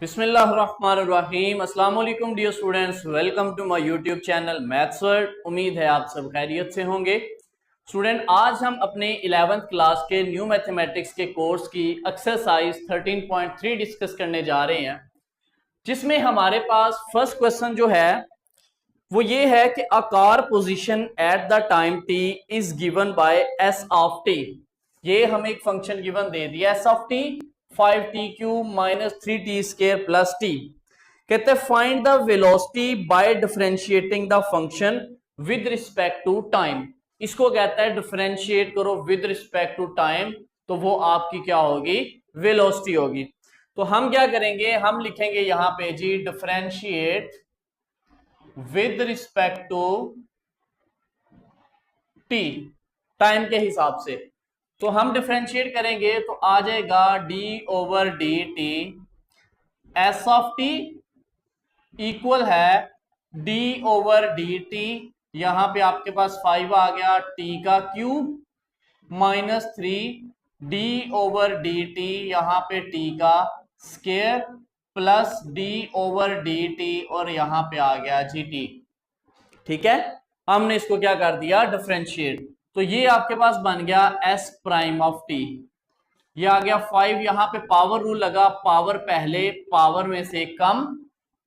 बिस्मिल्लाहिर्रहमानिर्रहीम। अस्सलाम वालेकुम dear students, welcome to my YouTube channel maths world. उम्मीद है आप सब खैरियत से होंगे। स्टूडेंट, आज हम अपने 11th क्लास के न्यू मैथमेटिक्स के कोर्स की एक्सरसाइज 13.3 डिस्कस करने जा रहे हैं, जिसमें हमारे पास फर्स्ट क्वेश्चन जो है वो ये है कि a car position at the time T is given by S of T. ये हमें एक फंक्शन गिवन दे दिया S of T 5t cube minus 3t square plus T. कहते हैं find the velocity by differentiating the function with respect to time. इसको कहता है डिफरेंशिएट करो विद रिस्पेक्ट टू टाइम, तो वो आपकी क्या होगी, वेलोसिटी होगी। तो हम क्या करेंगे, हम लिखेंगे यहां पे जी differentiate with respect to T, time के हिसाब से। तो हम डिफरेंशिएट करेंगे तो आ जाएगा D over D T S of T equal है डी ओवर डी टी, यहां पे आपके पास 5 आ गया टी का cube minus 3 D over D T, यहां पे टी का square plus D over D T और यहां पे आ गया जी टी। ठीक है, हमने इसको क्या कर दिया, डिफरेंशिएट। तो ये आपके पास बन गया एस प्राइम ऑफ टी। ये आ गया 5, यहां पे पावर रूल लगा, पावर पहले पावर में से कम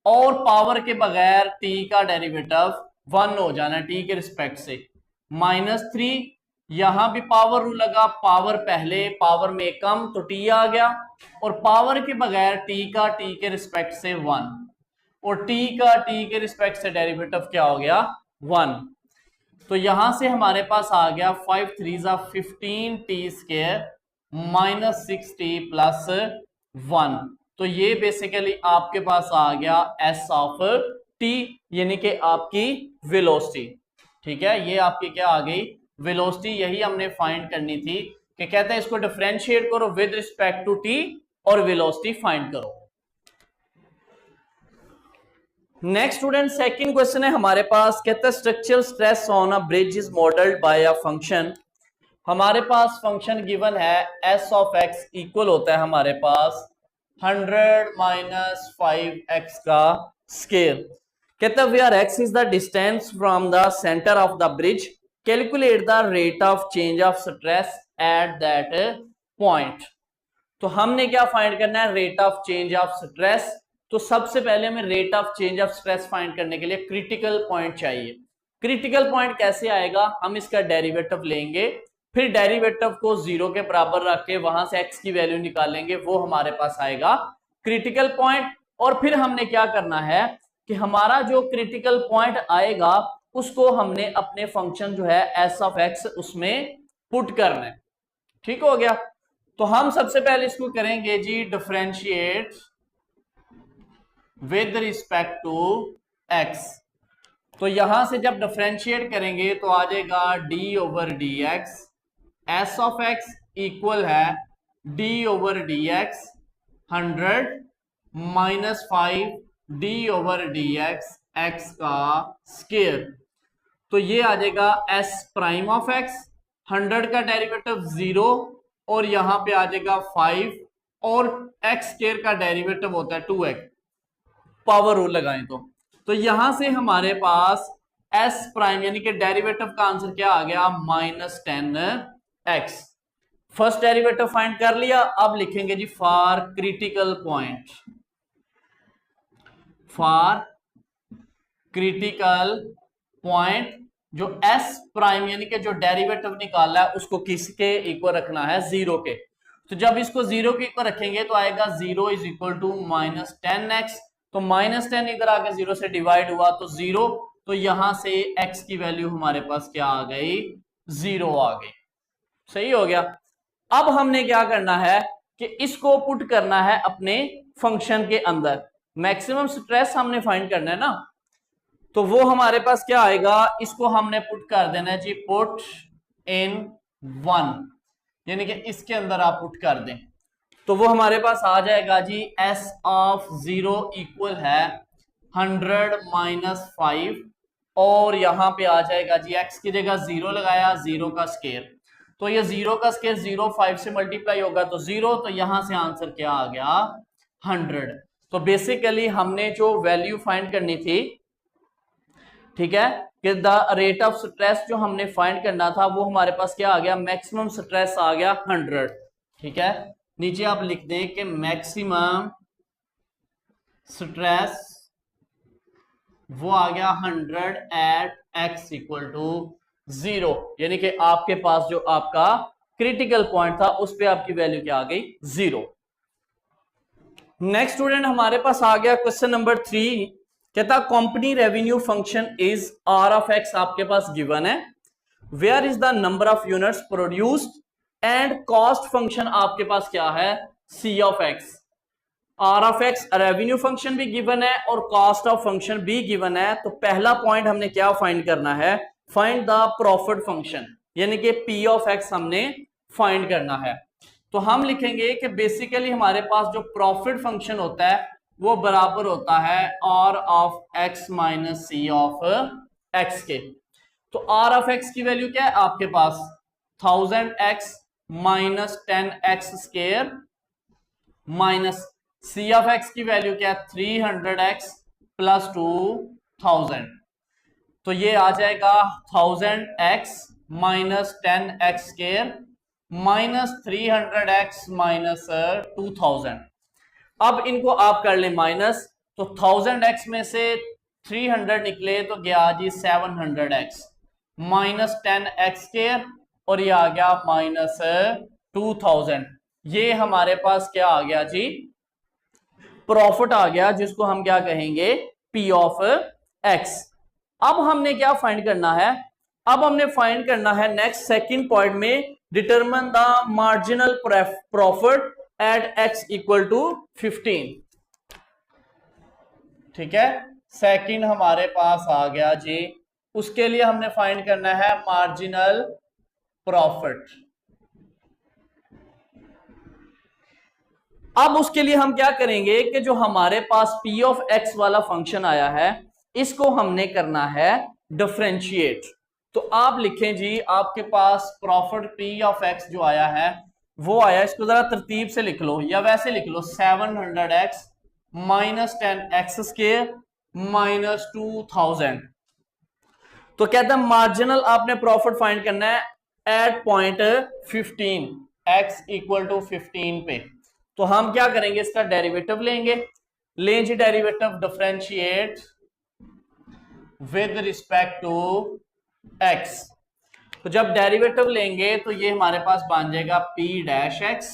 और पावर के बगैर टी का डेरिवेटिव 1 हो जाना टी के रिस्पेक्ट से, माइनस 3। यहां भी पावर रूल लगा, पावर पहले पावर में कम तो टी आ गया और पावर के बगैर टी का टी के रिस्पेक्ट से 1 और टी का टी के रिस्पेक्ट से डेरिवेटिव क्या हो गया 1। तो यहां से हमारे पास आ गया 5 3 15 T square minus 6t plus 1। तो ये बेसिकली आपके पास आ गया एस ऑफ टी, यानी कि आपकी वेलोसिटी। ठीक है, ये आपकी क्या आ गई, वेलोसिटी। यही हमने फाइंड करनी थी कि कहते हैं इसको डिफरेंशिएट करो विद रिस्पेक्ट टू टी और वेलोसिटी फाइंड करो। नेक्स्ट स्टूडेंट, सेकंड क्वेश्चन है हमारे पास, कहता है structural stress on a bridge is modelled by a function. हमारे पास फंक्शन गिवन है एस ऑफ एक्स इक्वल होता है हमारे पास 100 माइनस 5x का स्क्वायर। कहता है where x is the distance from the centre of the bridge, calculate the rate of change of stress at that point. तो हमने क्या फाइंड करना है, rate of change of stress. तो सबसे पहले हमें rate of change of stress find करने के लिए क्रिटिकल पॉइंट चाहिए। क्रिटिकल पॉइंट कैसे आएगा, हम इसका डेरिवेटिव लेंगे, फिर डेरिवेटिव को 0 के बराबर रख के वहां से x की वैल्यू निकालेंगे, वो हमारे पास आएगा क्रिटिकल पॉइंट। और फिर हमने क्या करना है कि हमारा जो क्रिटिकल पॉइंट आएगा उसको हमने अपने फंक्शन जो है एस ऑफ एक्स उसमें पुट करना है। ठीक हो गया, तो हम सबसे पहले इसको करेंगे जी differentiate with respect to X. तो यहां से जब डिफरेंशिएट करेंगे तो आ जाएगा D over D X, S of X equal है D over D X 100 minus 5 D over D X X का स्क्वायर। तो ये आ जाएगा एस प्राइम ऑफ एक्स, 100 का डेरिवेटिव 0 और यहां पे आ जाएगा 5 और एक्स स्क्वायर का डेरिवेटिव होता है 2x, पावर रूल लगाएं तो यहां से हमारे पास एस प्राइम यानी कि डेरिवेटिव का आंसर क्या आ गया minus 10x। First derivative find कर लिया, अब लिखेंगे जी for critical point, for critical point जो एस प्राइम यानी कि जो डेरिवेटिव निकाला है उसको किसके इक्वल रखना है, 0 के। तो जब इसको 0 के इक्वल रखेंगे तो आएगा 0 is equal to minus 10x। तो माइनस 10 इधर आके 0 से डिवाइड हुआ तो 0, तो यहां से x की वैल्यू हमारे पास क्या आ गई, 0 आ गई। सही हो गया। अब हमने क्या करना है कि इसको पुट करना है अपने फंक्शन के अंदर, मैक्सिमम स्ट्रेस हमने फाइंड करना है ना। तो वो हमारे पास क्या आएगा, इसको हमने पुट कर देना है जी पुट इन 1, यानी कि इसके अंदर आप पुट कर दें तो वो हमारे पास आ जाएगा जी एस ऑफ 0 इक्वल है 100 माइनस 5 और यहां पे आ जाएगा जी x की जगह 0 लगाया, 0 का स्क्वायर। तो ये 0 का स्क्वायर 0 5 से मल्टीप्लाई होगा तो 0, तो यहां से आंसर क्या आ गया 100। तो बेसिकली हमने जो वैल्यू फाइंड करनी थी, ठीक है, कि द रेट ऑफ स्ट्रेस जो हमने फाइंड करना था वो हमारे पास क्या आ गया, मैक्सिमम स्ट्रेस आ गया 100। ठीक है, नीचे आप लिख दें कि मैक्सिमम स्ट्रेस वो आ गया 100 एट x इक्वल टू 0, यानी कि आपके पास जो आपका क्रिटिकल पॉइंट था उस पे आपकी वैल्यू क्या आ गई, 0। नेक्स्ट स्टूडेंट हमारे पास आ गया क्वेश्चन नंबर 3, कहता company revenue function is R of X आपके पास गिवन है, where is the number of units produced and cost function आपके पास क्या है, C of X. R of X revenue function भी गिवन है और कॉस्ट ऑफ फंक्शन भी गिवन है। तो पहला पॉइंट हमने क्या फाइंड करना है, फाइंड द प्रॉफिट फंक्शन, यानी कि पी ऑफ एक्स हमने फाइंड करना है। तो हम लिखेंगे कि बेसिकली हमारे पास जो प्रॉफिट फंक्शन होता है वो बराबर होता है R of X minus C of X के। तो आर ऑफ एक्स की वैल्यू क्या है आपके पास, 1000x minus 10x square, minus C of X की वैल्यू क्या है 300x प्लस 2000। तो ये आ जाएगा 1000x minus 10x square minus 300x minus 2000। अब इनको आप कर ले माइनस, तो 1000x में से 300 निकले तो गया जी 700x माइनस 10x स्क्वायर और ये आ गया माइनस 2000। ये हमारे पास क्या आ गया जी, प्रॉफिट आ गया, जिसको हम क्या कहेंगे, P ऑफ x। अब हमने क्या फाइंड करना है, अब हमने फाइंड करना है नेक्स्ट सेकंड पॉइंट में, determine the marginal profit at x equal to 15। ठीक है, सेकंड हमारे पास आ गया जी, उसके लिए हमने फाइंड करना है मार्जिनल प्रॉफिट। अब उसके लिए हम क्या करेंगे कि जो हमारे पास P ऑफ x वाला फंक्शन आया है इसको हमने करना है डिफरेंशिएट। तो आप लिखें जी, आपके पास प्रॉफिट P ऑफ x जो आया है वो आया, इसको जरा तरतीब से लिख लो या वैसे लिख लो, 700x minus 10x square minus 2000। तो कहता है मार्जिनल आपने प्रॉफिट फाइंड करना है at point 15, x equal to 15 पे। तो हम क्या करेंगे, इसका डेरिवेटिव लेंगे, लें जी derivative differentiate with respect to x। तो जब डेरिवेटिव लेंगे तो ये हमारे पास बन जाएगा p डैश x,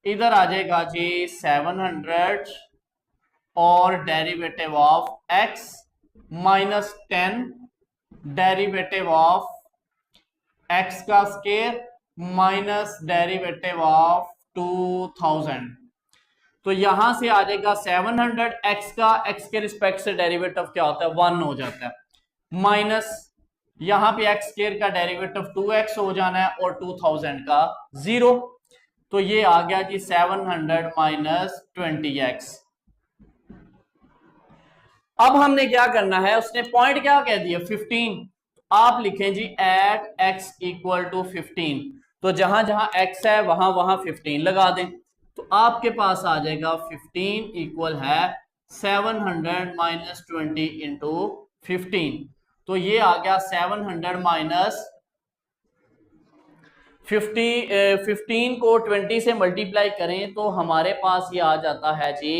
इधर आ जाएगा जी 700 और derivative of x minus 10 derivative of x का स्क्वायर माइनस डेरिवेटिव ऑफ 2000। तो यहां से आ जाएगा 700, x का x के रिस्पेक्ट से डेरिवेटिव क्या होता है 1 हो जाता है, माइनस यहां पे x स्क्वायर का डेरिवेटिव 2x हो जाना है और 2000 का 0। तो ये आ गया जी 700 माइनस 20x। अब हमने क्या करना है, उसने पॉइंट क्या कह दिया 15, आप लिखें जी एट x इक्वल टू 15। तो जहां जहां x है वहां वहां 15 लगा दें, तो आपके पास आ जाएगा 15 इक्वल है 700 माइनस 20 इंटू 15। तो ये आ गया 700 माइनस 15 को 20 से मल्टीप्लाई करें तो हमारे पास ये आ जाता है जी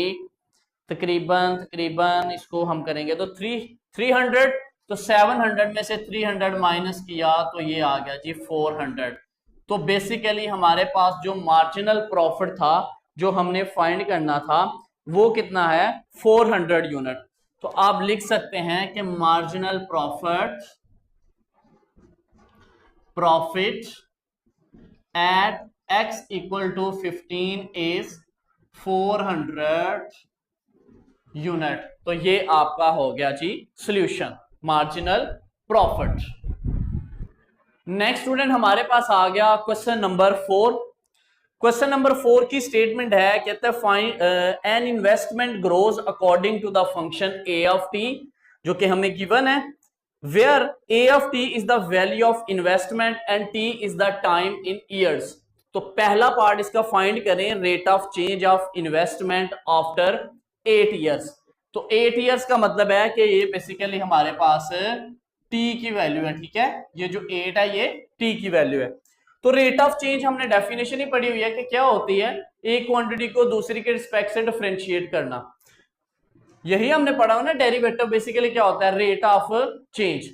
तकरीबन इसको हम करेंगे तो 300। तो 700 में से 300 माइनस किया तो ये आ गया जी 400। तो बेसिकली हमारे पास जो मार्जिनल प्रॉफिट था जो हमने फाइंड करना था वो कितना है 400 यूनिट। तो आप लिख सकते हैं कि marginal profit at x equal to 15 is 400 unit. तो ये आपका हो गया जी solution marginal profit. Next student हमारे पास आ गया क्वेश्चन नंबर 4। क्वेश्चन नंबर 4 की स्टेटमेंट है, कहते हैं find an investment grows according to the function A of T, जो कि हमें गिवन है, where A of T is the value of investment and T is the time in years. तो पहला पार्ट इसका फाइंड करें, rate of change of investment after 8 years. तो 8 years का मतलब है कि ये बेसिकली हमारे पास टी की वैल्यू है, ठीक है। ये जो 8 है ये टी की वैल्यू है। तो रेट ऑफ चेंज हमने डेफिनेशन ही पढ़ी हुई है कि क्या होती है, एक क्वांटिटी को दूसरी के रिस्पेक्ट से डिफरेंशिएट करना। यही हमने पढ़ा ना, डेरिवेटिव बेसिकली क्या होता है, रेट ऑफ चेंज,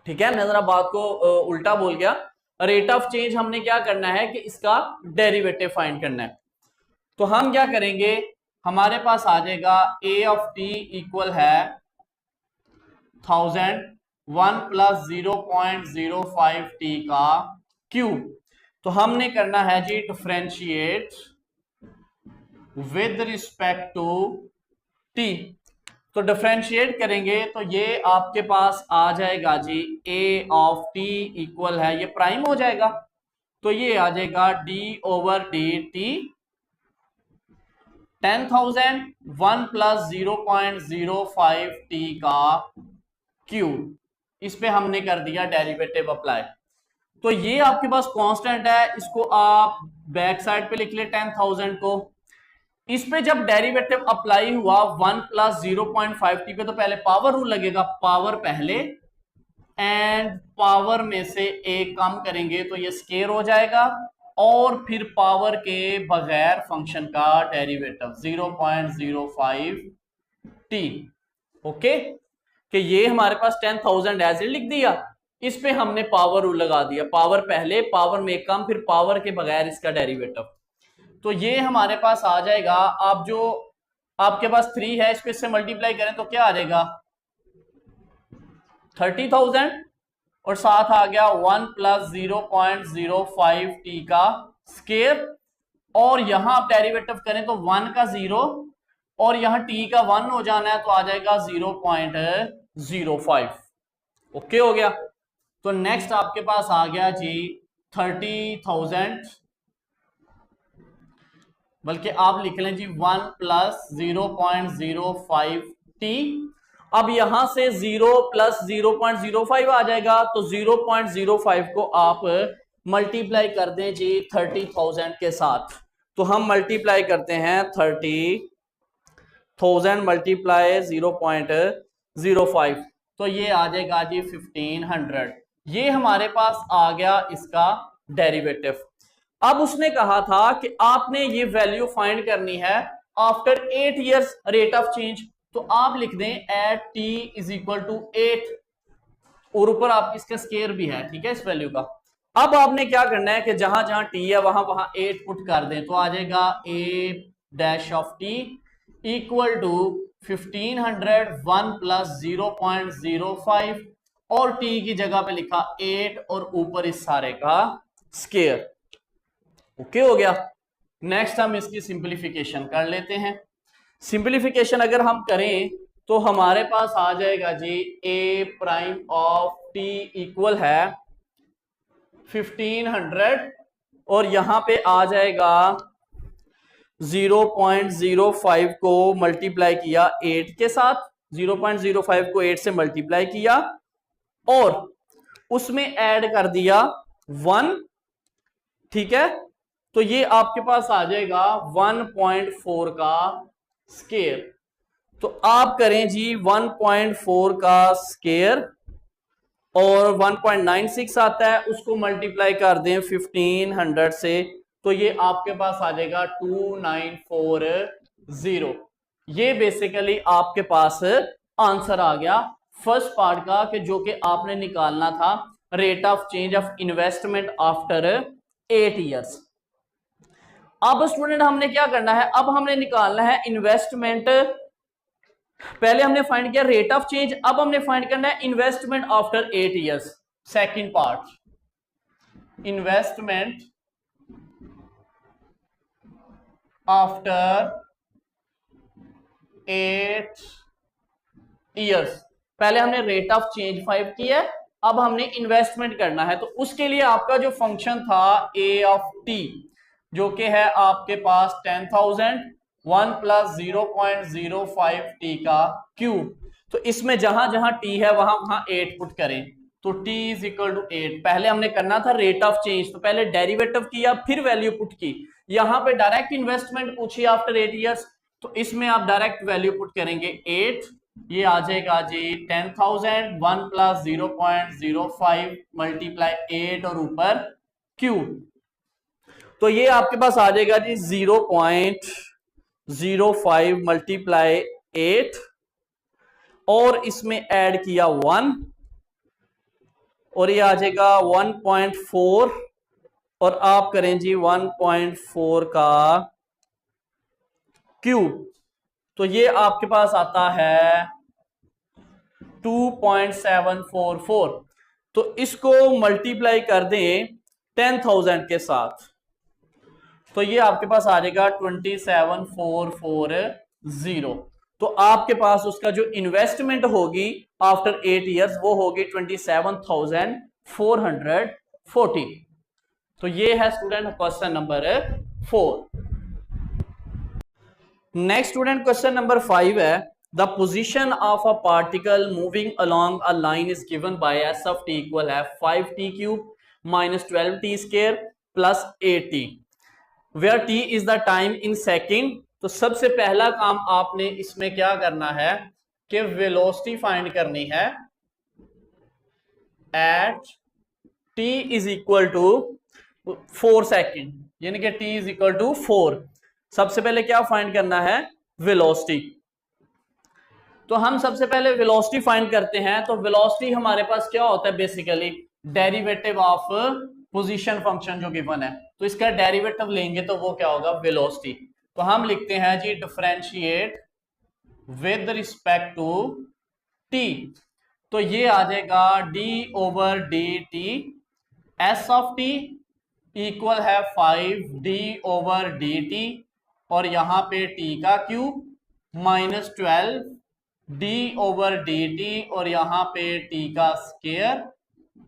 ठीक है। मैं जरा बात को उल्टा बोल गया। रेट ऑफ चेंज हमने क्या करना है कि इसका डेरिवेटिव फाइंड करना है। तो हम क्या करेंगे, हमारे पास आ जाएगा ए ऑफ टी इक्वल है 1000 1 प्लस 0.05 टी का क्यूब। तो हमने करना है जी differentiate with respect to T. तो डिफरेंशिएट करेंगे तो ये आपके पास आ जाएगा जी ए ऑफ टी इक्वल है, ये प्राइम हो जाएगा तो ये आ जाएगा D over D T 10,000 1 plus 0.05 T का क्यूब। इस पे हमने कर दिया डेरिवेटिव अप्लाई। तो ये आपके पास कांस्टेंट है, इसको आप बैक साइड पे लिख ले 10,000 को। इस पे जब डेरिवेटिव अप्लाई हुआ 1 प्लस 0.5 टी पे, तो पहले पावर रूल लगेगा, पावर पहले एंड पावर में से एक कम करेंगे तो ये स्केयर हो जाएगा, और फिर पावर के बगैर फंक्शन का डेरिवेटिव 0.05 टी। ओके, कि ये हमारे पास 10,000 एज इट लिख दिया, इस पे हमने पावर रूल लगा दिया, पावर पहले पावर में कम फिर पावर के बगैर इसका डेरिवेटिव। तो ये हमारे पास आ जाएगा, आप जो आपके पास 3 है इसको इससे मल्टीप्लाई करें तो क्या आ जाएगा 30,000, और साथ आ गया 1 प्लस 0.05 टी का स्केयर, और यहां आप डेरिवेटिव करें तो 1 का 0 और यहां टी का 1 हो जाना है तो आ जाएगा 0.05। ओके हो गया। तो नेक्स्ट आपके पास आ गया जी 30,000, बल्कि आप लिख लें जी 1 प्लस 0.05 टी। अब यहां से 0 प्लस 0.05 आ जाएगा तो 0.05 को आप मल्टीप्लाई कर दें जी 30,000 के साथ। तो हम मल्टीप्लाई करते हैं 30,000 मल्टीप्लाई 0.05, तो ये आ जाएगा जी 1500। ये हमारे पास आ गया इसका डेरिवेटिव। अब उसने कहा था कि आपने ये वैल्यू फाइंड करनी है after 8 years rate of change, तो आप लिख दें at T is equal to 8, और ऊपर आप इसका स्केयर भी है, ठीक है, इस वैल्यू का। अब आपने क्या करना है कि जहां जहां टी है वहां वहां 8 पुट कर दें, तो आ जाएगा A dash of T equal to 1500 1 plus 0.05, और टी की जगह पे लिखा 8 और ऊपर इस सारे का स्केयर। ओके हो गया। नेक्स्ट हम इसकी सिंपलीफिकेशन कर लेते हैं। सिंपलीफिकेशन अगर हम करें तो हमारे पास आ जाएगा जी ए प्राइम ऑफ टी इक्वल है 1500, और यहां पे आ जाएगा 0.05 को मल्टीप्लाई किया 8 के साथ, 0.05 को 8 से मल्टीप्लाई किया और उसमें ऐड कर दिया 1, ठीक है। तो ये आपके पास आ जाएगा 1.4 का स्केयर। तो आप करें जी 1.4 का स्केयर, और 1.96 आता है, उसको मल्टीप्लाई कर दें 1500 से, तो ये आपके पास आ जाएगा 2940। ये बेसिकली आपके पास आंसर आ गया फर्स्ट पार्ट का, कि जो कि आपने निकालना था rate of change of investment after 8 years. अब स्टूडेंट हमने क्या करना है, अब हमने निकालना है इन्वेस्टमेंट। पहले हमने फाइंड किया रेट ऑफ चेंज, अब हमने फाइंड करना है investment after 8 years. Second part, investment after 8 years. पहले हमने रेट ऑफ चेंज 5 किया, अब हमने इन्वेस्टमेंट करना है। तो उसके लिए आपका जो फंक्शन था ए ऑफ टी, जो कि है आपके पास 10,000 1 प्लस 0.05 टी का क्यूब। तो इसमें जहां जहां टी है वहां वहां 8 पुट करें, तो टी इज इक्वल टू 8। पहले हमने करना था रेट ऑफ चेंज, तो पहले डेरिवेटिव किया फिर वैल्यू पुट की। यहां पे डायरेक्ट इन्वेस्टमेंट पूछी आफ्टर 8 इयर्स, तो इसमें आप डायरेक्ट वैल्यू पुट करेंगे 8, ये आ जाएगा जी 10,000, 1 + 0.05 मल्टीप्लाई 8 और ऊपर क्यूब, तो ये आपके पास आ जाएगा जी 0.05 मल्टीप्लाई 8 और इसमें ऐड किया 1 और ये आ जाएगा 1.4 और आप करें जी 1.4 का क्यूब, तो ये आपके पास आता है 2.744। तो इसको मल्टीप्लाई कर दें 10,000 के साथ तो ये आपके पास आ जाएगा 27440। तो आपके पास उसका जो इन्वेस्टमेंट होगी आफ्टर 8 इयर्स वो होगी 27,440। तो ये है student question number 4। Next student question number 5 है the position of a particle moving along a line is given by S of T equal है 5t³ - 12t² + 8t where t is the time in second. तो सबसे पहला काम आपने इसमें क्या करना है कि वेलोसिटी फाइंड करनी है at t is equal to 4 second, यानी कि t इज इक्वल टू 4। सबसे पहले क्या फाइंड करना है वेलोसिटी। तो हम सबसे पहले वेलोसिटी फाइंड करते हैं। तो वेलोसिटी हमारे पास क्या होता है basically derivative of position function जो गिवन है, तो इसका डेरिवेटिव लेंगे तो वो क्या होगा वेलोसिटी। तो हम लिखते हैं जी differentiate with respect to t, तो ये आ जाएगा d/dt s of t equal है 5d/dt और यहां पे t का क्यूब -12d/dt और यहां पे t का स्क्वायर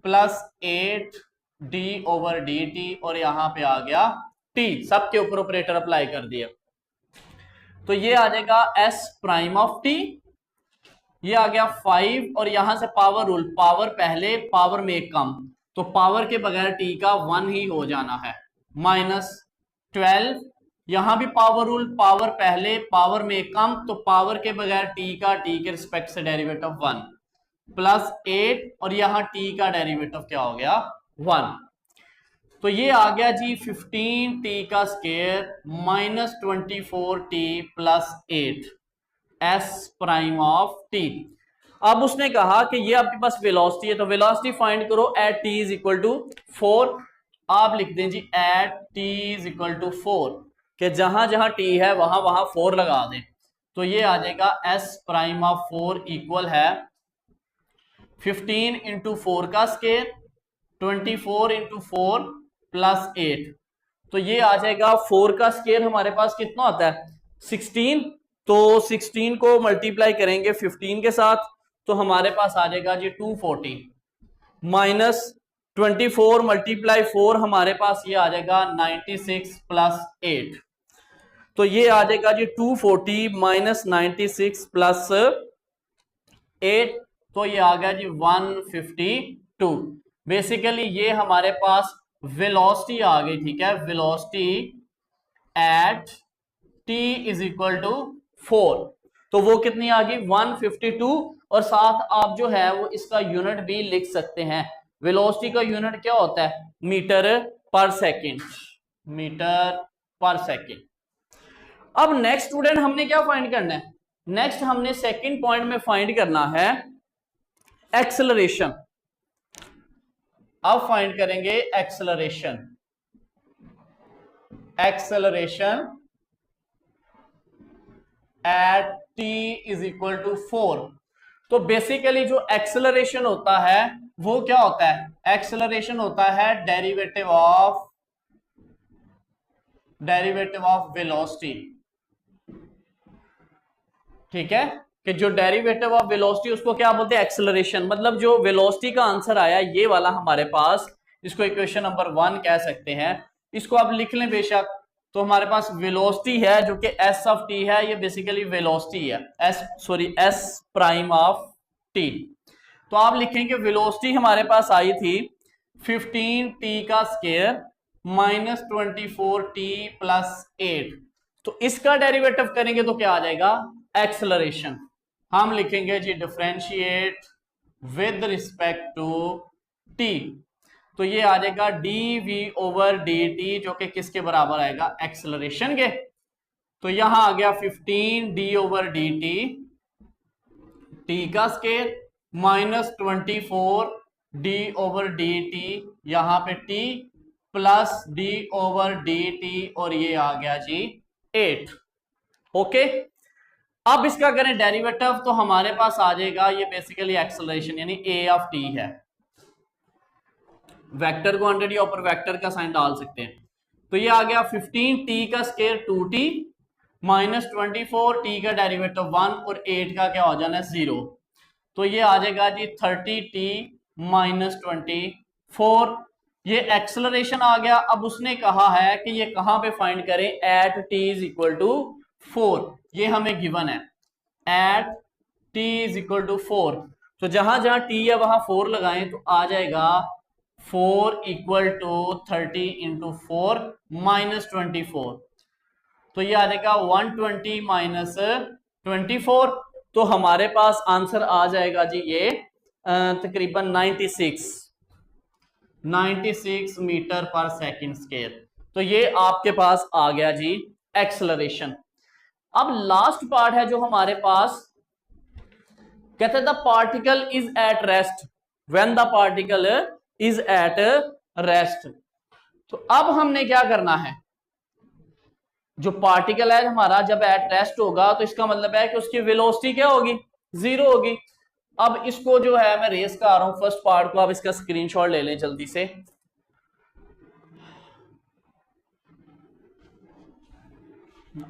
+8d/dt और यहां पे आ गया t, सबके ऊपर ऑपरेटर अप्लाई कर दिया। तो ये आ जाएगा s प्राइम ऑफ t, ये आ गया 5 और यहां से पावर रूल, पावर पहले पावर में कम, तो पावर के बगैर t का 1 ही हो जाना है -12, यहां भी पावर रूल, पावर पहले पावर में कम, तो पावर के बगैर t का t के रिस्पेक्ट से डेरिवेटिव 1 +8 और यहां t का डेरिवेटिव क्या हो गया 1। तो ये आ गया जी 15t का square -24t + 8 s prime of t। अब उसने कहा कि ये आपके पास वेलोसिटी है, तो वेलोसिटी फाइंड करो at t is equal to 4। आप लिख दें जी at t is equal to 4 कि जहां जहां t है वहां वहां 4 लगा दें। तो ये आ जाएगा s प्राइम ऑफ 4 इक्वल है 15 × 4 का स्क्वायर 24 × 4 + 8, तो ये आ जाएगा 4 का स्क्वायर हमारे पास कितना होता है 16, तो 16 को मल्टीप्लाई करेंगे 15 के साथ तो हमारे पास आ जाएगा जी 240 -24 × 4 हमारे पास ये आ जाएगा 96 + 8, तो ये आ जाएगा जी 240 - 96 + 8, तो ये आ गया जी 152। बेसिकली ये हमारे पास वेलोसिटी आ गई, ठीक है, velocity at t is equal to 4, तो वो कितनी आ गई 152 और साथ आप जो है वो इसका यूनिट भी लिख सकते हैं। वेलोसिटी का यूनिट क्या होता है मीटर पर सेकंड, मीटर पर सेकंड। अब नेक्स्ट स्टूडेंट हमने क्या फाइंड करना है, नेक्स्ट हमने सेकंड पॉइंट में फाइंड करना है एक्सेलरेशन। अब फाइंड करेंगे acceleration, acceleration at t is equal to 4। तो बेसिकली जो एक्सेलरेशन होता है वो क्या होता है, एक्सेलरेशन होता है डेरिवेटिव ऑफ वेलोसिटी, ठीक है, कि जो डेरिवेटिव ऑफ वेलोसिटी उसको क्या बोलते हैं एक्सेलरेशन। मतलब जो वेलोसिटी का आंसर आया ये वाला हमारे पास, इसको इक्वेशन नंबर 1 कह सकते हैं, इसको आप लिख लें बेशक। तो हमारे पास वेलोसिटी है जो कि s ऑफ t है, ये बेसिकली वेलोसिटी है s प्राइम ऑफ t। तो आप लिखेंगे वेलोसिटी हमारे पास आई थी 15t का स्क्वायर -24t + 8, तो तो इसका डेरिवेटिव करेंगे तो क्या आ जाएगा, एक्सेलरेशन। हम लिखेंगे जी differentiate with respect to T, तो ये आ जाएगा D V over D T, जो कि किसके बराबर आएगा, एक्सेलरेशन के। तो यहां आ गया 15 D over D T, T का square, minus 24 D over D T, यहां पे T, plus D over D T, और ये आ गया जी 8। ओके, अब इसका करें डेरिवेटिव तो हमारे पास आ जाएगा ये बेसिकली एक्सेलरेशन यानी ए ऑफ टी है। वेक्टर को अंडर या ऊपर वेक्टर का साइन डाल सकते हैं। तो ये आ गया 15 टी का स्केयर 2t माइनस 24 टी का डेरिवेटिव 1 और 8 का क्या हो जाना है 0। तो ये आ जाएगा जी 30t माइनस 24, ये एक्सेलरेशन आ गया। अब उसने कहा है कि ये कहां पे फाइंड करें, at t is equal to 4, ये हमें गिवन है at t is equal to 4। तो जहां जहां t है वहां 4 लगाएं तो आ जाएगा 4 इक्वल टू 30 इंटू 4 माइनस 24, तो ये आ जाएगा 120 माइनस 24। तो हमारे पास आंसर आ जाएगा जी ये तकरीबन 96 मीटर पर सेकंड स्क्वायर। तो ये आपके पास आ गया जी एक्सेलरेशन। अब लास्ट पार्ट है जो हमारे पास, कहते हैं the particle is at rest when the particle is at rest. तो अब हमने क्या करना है, जो पार्टिकल है हमारा जब एट रेस्ट होगा तो इसका मतलब है कि उसकी वेलोसिटी क्या होगी, 0 होगी। अब इसको जो है मैं रेस कर रहा हूं फर्स्ट पार्ट को, आप इसका स्क्रीनशॉट ले लें जल्दी से।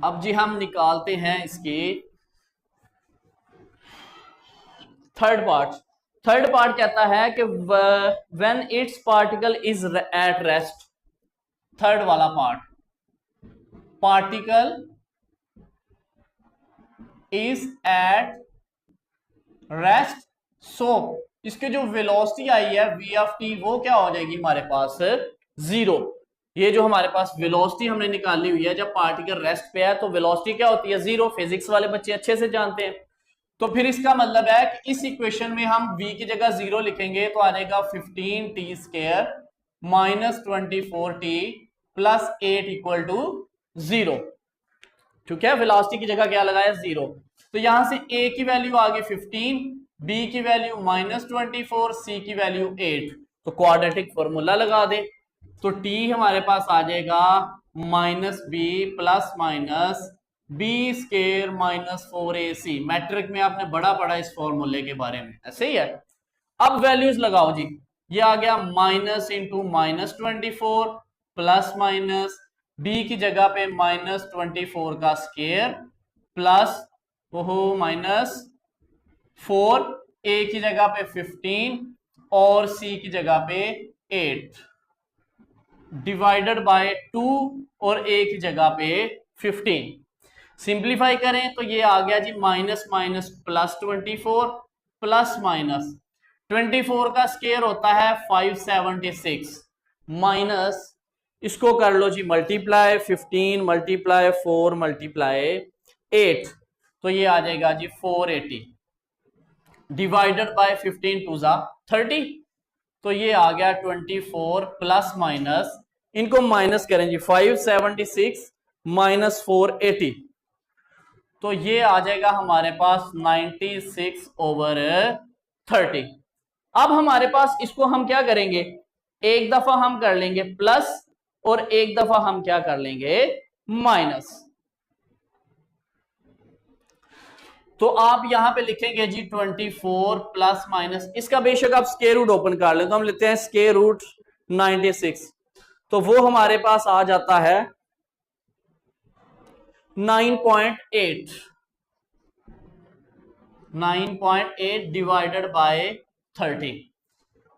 अब जी हम निकालते हैं इसकी थर्ड पार्ट। थर्ड पार्ट कहता है कि when it's particle is at rest, third वाला part, particle is at rest, so इसके जो वेलोसिटी आई है v ऑफ t वो क्या हो जाएगी हमारे पास 0। ये जो हमारे पास वेलोसिटी हमने निकाली हुई है जब पार्टिकल रेस्ट पे है तो वेलोसिटी क्या होती है 0, फिजिक्स वाले बच्चे अच्छे से जानते हैं। तो फिर इसका मतलब है कि इस इक्वेशन में हम v की जगह 0 लिखेंगे तो आ जाएगा 15t square minus 24t plus 8 equal to 0। ठीक है, वेलोसिटी की जगह क्या लगाया 0। तो यहां से a की वैल्यू आ गई 15, b की वैल्यू माइनस 24, c की वैल्यू 8। तो क्वाड्रेटिक फॉर्मूला लगा दे तो t हमारे पास आ जाएगा minus b plus minus b square minus 4ac। Matric में आपने बड़ा पढ़ा इस फॉर्मूले के बारे में, ऐसे ही है। अब वैल्यूज लगाओ जी, ये आ गया minus into minus 24 plus minus b की जगह पे माइनस 24 का स्क्वायर प्लस वो माइनस 4, a की जगह पे 15 और c की जगह पे 8 डिवाइडेड बाय 2 और a की जगह पे 15। सिंप्लीफाई करें तो ये आ गया जी minus minus plus 24 plus minus 24 का स्क्वायर होता है 576 माइनस इसको कर लो जी मल्टीप्लाई 15 मल्टीप्लाई 4 मल्टीप्लाई 8, तो ये आ जाएगा जी 480 डिवाइडेड बाय 15 टू जा 30। तो ये आ गया 24 प्लस माइनस, इनको माइनस करें जी 576 माइनस 480, तो ये आ जाएगा हमारे पास 96 ओवर 30। अब हमारे पास इसको हम क्या करेंगे, एक दफा हम कर लेंगे प्लस और एक दफा हम क्या कर लेंगे माइनस। तो आप यहां पे लिखेंगे जी 24 प्लस माइनस, इसका बेशक आप स्क्वायर रूट ओपन कर लें तो हम लेते हैं स्क्वायर रूट 96, तो वो हमारे पास आ जाता है 9.8 डिवाइडेड बाय 30।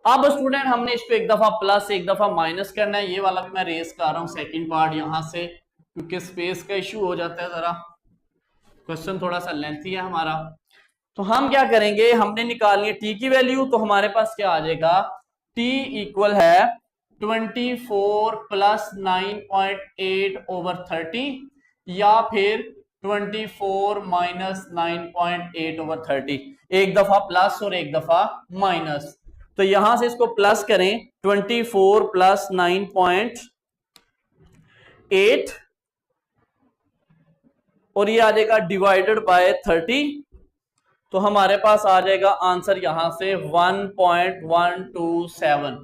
अब स्टूडेंट हमने इसको एक दफा प्लस एक दफा माइनस करना है। ये वाला भी मैं रेस कर रहा हूं सेकंड पार्ट यहां से, क्योंकि स्पेस का इश्यू हो जाता है, जरा क्वेश्चन थोड़ा सा लेंथी है हमारा। तो हम क्या करेंगे, हमने निकालनी है t की वैल्यू, तो हमारे पास क्या आ जाएगा t इक्वल है 24 प्लस 9.8 ओवर 30 या फिर 24 माइनस 9.8/30, एक दफा प्लस और एक दफा माइनस। तो यहां से इसको प्लस करें, 24 प्लस 9.8 और ये आ जाएगा डिवाइडेड बाय 30। तो हमारे पास आ जाएगा आंसर यहां से 1.127।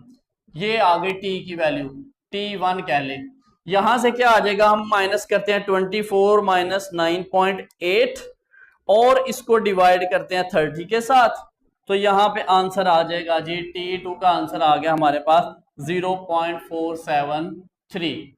ये आ गई टी की वैल्यू, T1 कह ले। यहां से क्या आ जाएगा, हम माइनस करते हैं 24 माइनस 9.8 और इसको डिवाइड करते हैं 30 के साथ। तो यहां पे आंसर आ जाएगा जी, T2 का आंसर आ गया हमारे पास 0.473।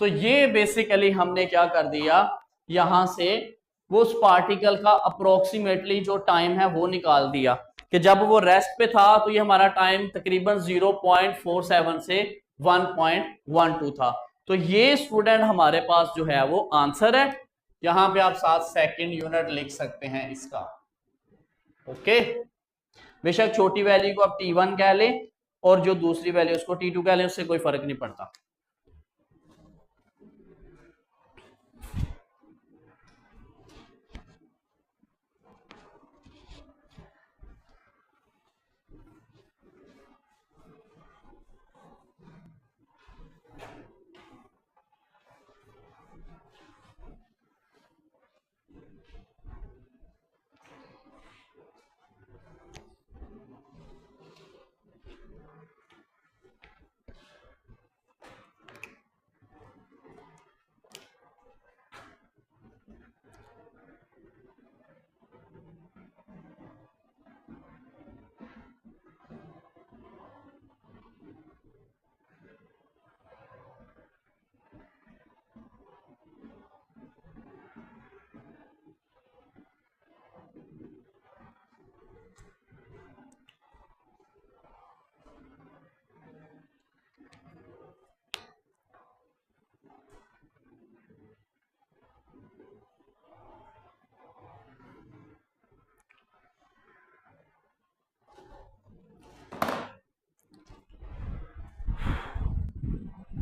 तो ये बेसिकली हमने क्या कर दिया, यहां से वो उस पार्टिकल का अप्रोक्सीमेटली जो टाइम है वो निकाल दिया कि जब वो रेस्ट पे था तो ये हमारा टाइम तकरीबन 0.47 से 1.12 था। तो ये स्टूडेंट हमारे पास जो है वो आंसर है। यहां पे आप साथ सेकंड यूनिट लिख सकते हैं इसका। ओके, बेशक छोटी वैल्यू को आप T1 कह लें और जो दूसरी वैल्यू उसको T2 कह लें, उससे कोई फर्क नहीं पड़ता।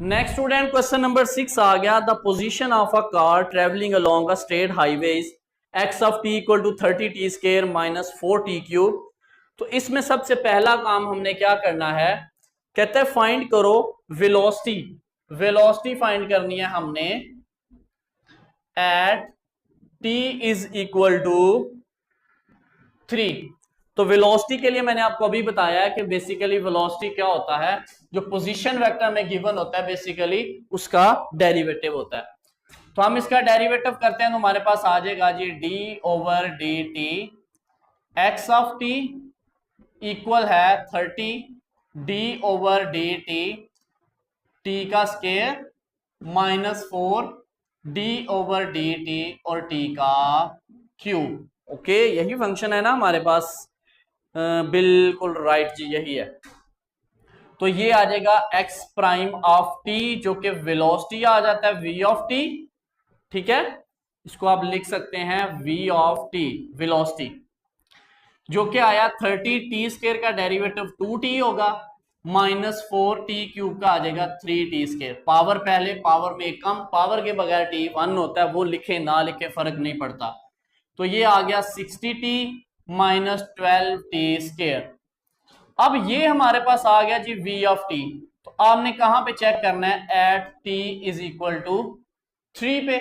नेक्स्ट स्टूडेंट क्वेश्चन नंबर 6 आ गया, the position of a car travelling along a straight highway is x of t equal to 30t square minus 4t cube. तो इसमें सबसे पहला काम हमने क्या करना है, कहते हैं फाइंड करो वेलोसिटी। वेलोसिटी फाइंड करनी है हमने at t is equal to 3। तो वेलोसिटी के लिए मैंने आपको अभी बताया है कि बेसिकली वेलोसिटी क्या होता है, जो पोजीशन वेक्टर में गिवन होता है बेसिकली उसका डेरिवेटिव होता है। तो हम इसका डेरिवेटिव करते हैं तो हमारे पास आ जाएगा जी d/dt x of t equal है 30 d/dt t का स्क्वायर माइनस 4 d/dt और t का क्यूब। ओके, यही फंक्शन है ना हमारे पास, बिल्कुल राइट जी, यही है। तो ये आ जाएगा x प्राइम ऑफ t जो कि वेलोसिटी आ जाता है v ऑफ t। ठीक है, इसको आप लिख सकते हैं v ऑफ t वेलोसिटी, जो कि आया 30t स्क्वायर का डेरिवेटिव 2t होगा माइनस 4t क्यूब का आ जाएगा 3t स्क्वायर। पावर पहले, पावर में कम, पावर के बगैर t 1 होता है, वो लिखे ना लिखे फर्क नहीं पड़ता। तो ये आ गया 60t माइनस 12t स्क्वायर। अब ये हमारे पास आ गया जी v ऑफ t। तो आपने कहां पे चेक करना है, at t is equal to 3 पे।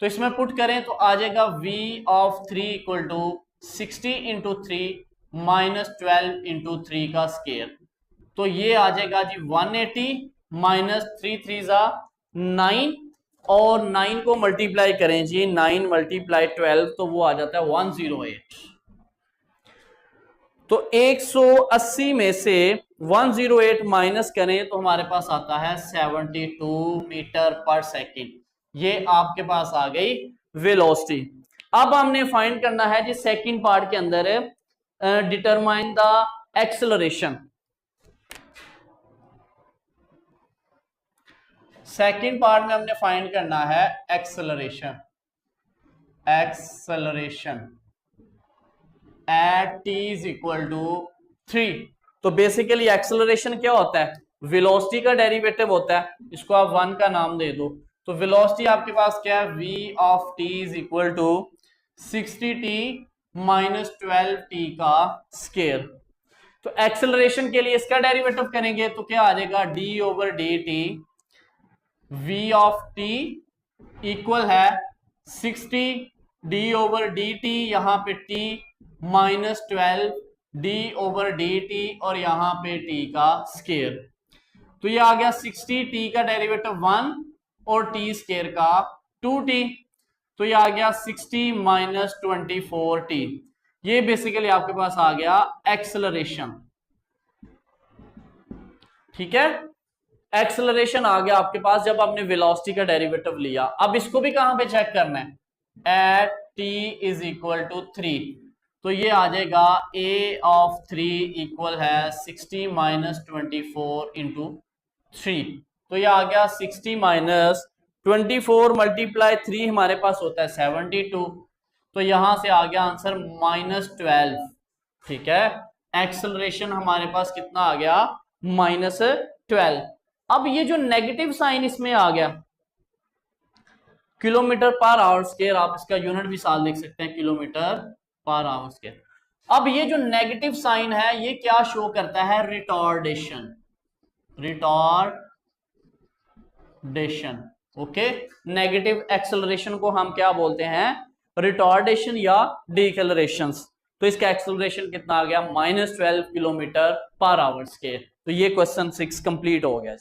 तो इसमें पुट करें तो आ जाएगा v of 3 equal to 60 into 3 minus 12 into 3 का स्क्वायर। तो ये आ जाएगा जी 180 माइनस 3 3 9 और 9 को मल्टीप्लाई करें जी, 9 मल्टीप्लाई 12 तो वो आ जाता है 108। तो 180 में से 108 माइनस करें तो हमारे पास आता है 72 मीटर पर सेकंड। ये आपके पास आ गई वेलोसिटी। अब हमने फाइंड करना है जी सेकंड पार्ट के अंदर, determine the acceleration. Second part में हमने फाइंड करना है acceleration. Acceleration at t is equal to 3। तो बेसिकली एक्सेलरेशन क्या होता है, वेलोसिटी का डेरिवेटिव होता है। इसको आप 1 का नाम दे दो, तो वेलोसिटी आपके पास क्या है, v of t is equal to 60t minus 12t का स्केयर। तो एक्सेलरेशन के लिए इसका डेरिवेटिव करेंगे तो क्या आ जाएगा, d over D T v of t equal है 60 d ओवर डी टी, यहां पे t minus 12 d over D T और यहां पे t का स्केयर। तो ये आ गया 60t का डेरिवेटिव 1 और t स्केयर का 2t। तो ये आ गया 60 माइनस 24t। ये बेसिकली आपके पास आ गया एक्सेलरेशन। ठीक है, एक्सेलरेशन आ गया आपके पास जब आपने वेलोसिटी का डेरिवेटिव लिया। अब इसको भी कहां पे चेक करना है, at t is equal to 3। तो ये आ जाएगा a ऑफ 3 इक्वल है 60 माइनस 24 इंटू 3। तो ये आ गया 60 माइनस 24 मल्टीप्लाई 3 हमारे पास होता है 72। तो यहां से आ गया आंसर -12। ठीक है, एक्सेलरेशन हमारे पास कितना आ गया, -12। अब ये जो नेगेटिव साइन इसमें आ गया, किलोमीटर पर आवर स्क्वायर, आप इसका यूनिट भी साथ लिख सकते हैं, किलोमीटर पर आवर स्क्वायर। अब ये जो नेगेटिव साइन है ये क्या शो करता है, रिटॉर्डेशन। रिटॉर्डेशन, ओके। नेगेटिव एक्सेलरेशन को हम क्या बोलते हैं, रिटॉर्डेशन या डीएक्सेलरेशन। तो इसका एक्सेलरेशन कितना आ गया, -12 किलोमीटर पर आवर स्क्वायर। तो ये क्वेश्चन 6 कंप्लीट हो गया।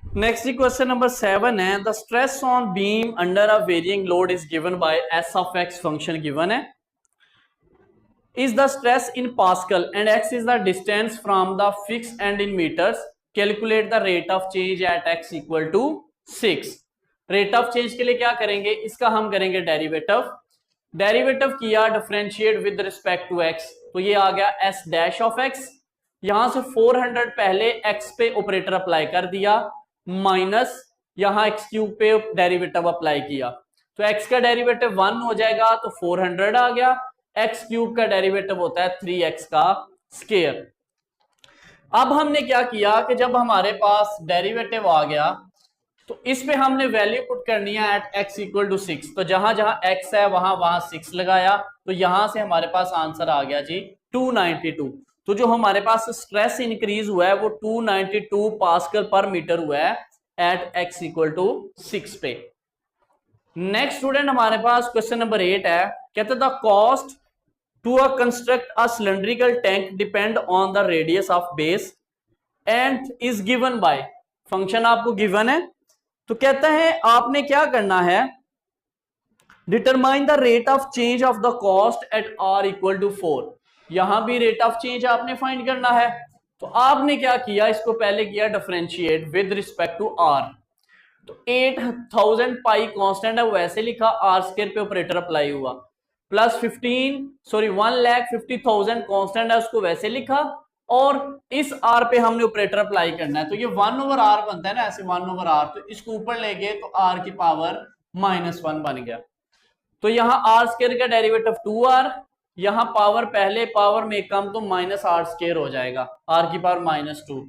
नेक्स्ट क्वेश्चन नंबर 7 है, the stress on beam under a varying load is given by S of X function given है, is the stress in Pascal and x is the distance from the fixed end in meters. Calculate the rate of change at x equal to 6. Rate of change के लिए क्या करेंगे, इसका हम करेंगे derivative किया, differentiate with respect to x, तो ये आ गया s डैश ऑफ x, यहां से 400 पहले x पे ऑपरेटर अप्लाई कर दिया, माइनस यहां x क्यूब पे डेरिवेटिव अप्लाई किया, तो x का डेरिवेटिव 1 हो जाएगा, तो 400 आ गया, एक्स क्यूब का डेरिवेटिव होता है 3x का स्क्वायर। अब हमने क्या किया कि जब हमारे पास डेरिवेटिव आ गया तो इस पे हमने वैल्यू पुट करनी है एट x इक्वल टू 6, तो जहां जहां x है वहां 6 लगाया, तो यहां से हमारे पास आंसर आ गया जी 292। तो जो हमारे पास स्ट्रेस इंक्रीज हुआ है वो 292 पास्कल पर मीटर हुआ है एट x इक्वल टू 6 पे। नेक्स्ट स्टूडेंट हमारे पास क्वेश्चन नंबर 8 है, कहते the cost to construct a cylindrical tank depend on the radius of base and is given by, function आपको गिवन है, तो कहता है आपने क्या करना है, determine the rate of change of the cost at r equal to 4, यहां भी रेट ऑफ चेंज आपने फाइंड करना है, तो आपने क्या किया, इसको पहले किया differentiate with respect to r, तो 8000 पाई कांस्टेंट है वैसे लिखा, r स्क्वायर पे ऑपरेटर अप्लाई हुआ, प्लस 1,50,000 कांस्टेंट है उसको वैसे लिखा, और इस r पे हमने ऑपरेटर अप्लाई करना है, तो ये 1/r बनता है ना, ऐसे 1/r, तो इसको ऊपर ले गए तो r की पावर -1 बन गया, तो यहाँ r स्क्वायर का डेरिवेटिव 2r, यहाँ पावर पहले पावर में कम तो -r स्क्वायर हो जाएगा, r की पावर -2,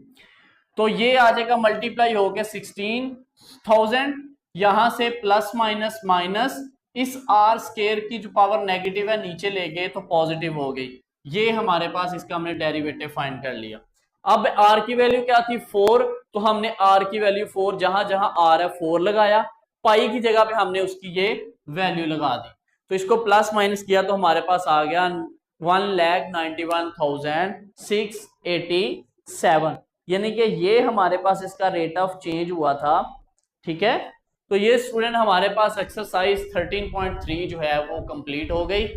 तो ये आ जाएगा मल्टीप्लाई हो गया 16,000, यहां से प्लस माइनस माइनस, इस r स्क्वायर की जो पावर नेगेटिव है नीचे ले गए तो पॉजिटिव हो गई, ये हमारे पास इसका हमने डेरिवेटिव फाइंड कर लिया। अब r की वैल्यू क्या थी 4, तो हमने r की वैल्यू 4, जहां जहां r है 4 लगाया, पाई की जगह पे हमने उसकी ये वैल्यू लगा दी, तो इसको प्लस माइनस किया तो हमारे पास आ गया 1,91,687, यानी कि ये हमारे पास इसका रेट ऑफ चेंज हुआ था। ठीक है, तो ये स्टूडेंट हमारे पास एक्सरसाइज 13.3 जो है वो कंप्लीट हो गई।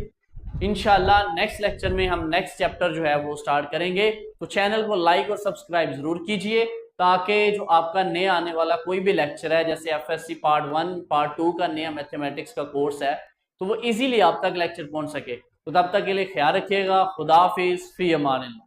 इंशाल्लाह नेक्स्ट लेक्चर में हम नेक्स्ट चैप्टर जो है वो स्टार्ट करेंगे, तो चैनल को लाइक और सब्सक्राइब जरूर कीजिए, ताकि जो आपका नए आने वाला कोई भी लेक्चर है, जैसे FSC पार्ट 1 पार्ट 2 का नया मैथमेटिक्स का कोर्स है, तो वो इजीली आप तक लेक्चर पहुंच सके। तो तब तक के लिए ख्याल रखिएगा। खुदा हाफिज, फी अमान अल्लाह।